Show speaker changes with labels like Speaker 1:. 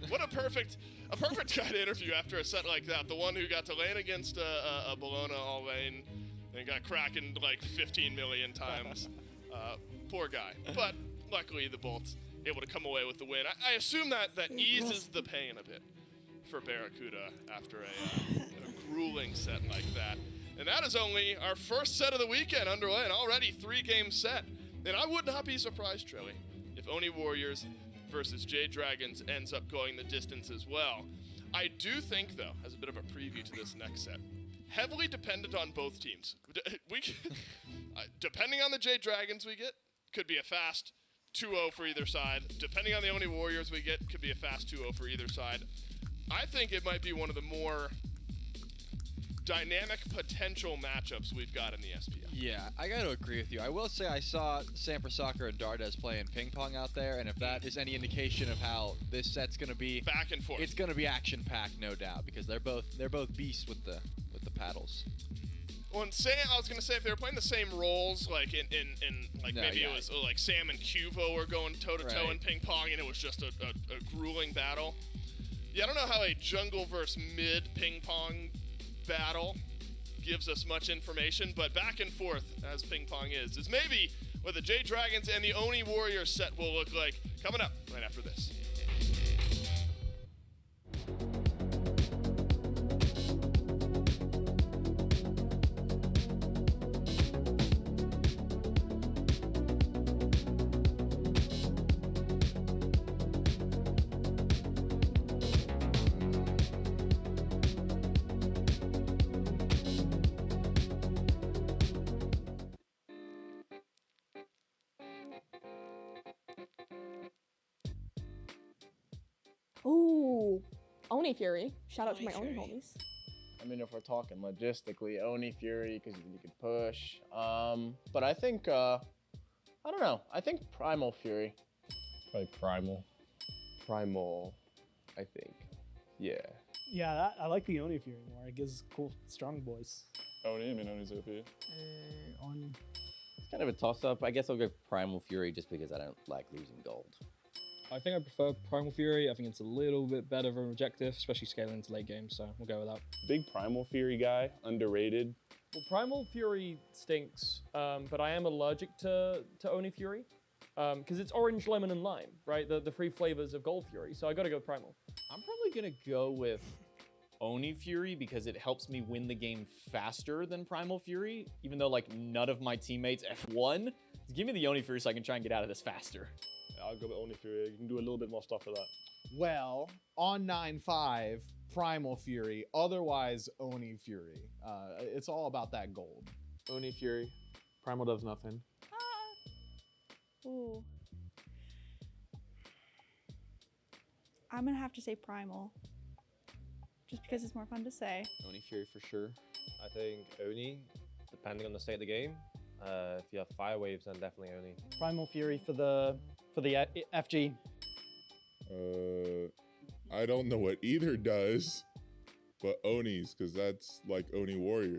Speaker 1: What a perfect kind of interview after a set like that. The one who got to lane against a Bologna all lane and got Kraken like 15 million times. Poor guy. But luckily the Bolt's able to come away with the win. I assume that eases the pain a bit for Barracuda after a grueling set like that. And that is only our first set of the weekend underway, and already 3-game set. And I would not be surprised, Trilly, if Oni Warriors versus Jade Dragons ends up going the distance as well. I do think, though, as a bit of a preview to this next set, heavily dependent on both teams. Depending on the Jade Dragons we get, could be a fast 2-0 for either side. Depending on the Oni Warriors we get, could be a fast 2-0 for either side. I think it might be one of the more dynamic potential matchups we've got in the SPL.
Speaker 2: Yeah, I got to agree with you. I will say I saw Samper Soccer and Dardes playing ping pong out there, and if that is any indication of how this set's going to be,
Speaker 1: back and forth,
Speaker 2: it's going to be action-packed, no doubt, because they're both beasts with the paddles.
Speaker 1: Well, and I was going to say, if they were playing the same roles, like it was like Sam and Cuvo were going toe-to-toe in ping pong, and it was just a grueling battle. Yeah, I don't know how a jungle versus mid ping pong battle gives us much information, but back and forth, as ping pong is maybe what the Jade Dragons and the Oni Warriors set will look like coming up right after this.
Speaker 3: Ooh, Oni Fury. Shout out to my Oni homies.
Speaker 4: I mean, if we're talking logistically, Oni Fury, because you could push. But I think, I don't know. I think Primal Fury.
Speaker 5: Probably Primal.
Speaker 6: Primal, I think. Yeah.
Speaker 7: Yeah, I like the Oni Fury more. It gives cool, strong boys.
Speaker 5: Oni, I mean, Oni's OP.
Speaker 7: Oni.
Speaker 8: It's kind of a toss-up. I guess I'll go Primal Fury just because I don't like losing gold.
Speaker 5: I think I prefer Primal Fury. I think it's a little bit better of an objective, especially scaling into late game, so we'll go with that.
Speaker 9: Big Primal Fury guy, underrated.
Speaker 10: Well, Primal Fury stinks, but I am allergic to Oni Fury, because it's orange, lemon, and lime, right? The three flavors of Gold Fury, so I gotta go Primal.
Speaker 11: I'm probably gonna go with Oni Fury because it helps me win the game faster than Primal Fury, even though like none of my teammates F1. Just give me the Oni Fury so I can try and get out of this faster.
Speaker 9: Yeah, I'll go with Oni Fury. You can do a little bit more stuff with that.
Speaker 12: Well, on 9-5, Primal Fury, otherwise Oni Fury. It's all about that gold.
Speaker 6: Oni Fury. Primal does nothing.
Speaker 13: Ooh. I'm gonna have to say Primal. Just because it's more fun to say.
Speaker 8: Oni Fury for sure.
Speaker 14: I think Oni, depending on the state of the game. If you have fire waves, then definitely Oni.
Speaker 7: Primal Fury for the FG.
Speaker 15: I don't know what either does, but Onis, because that's like Oni Warriors.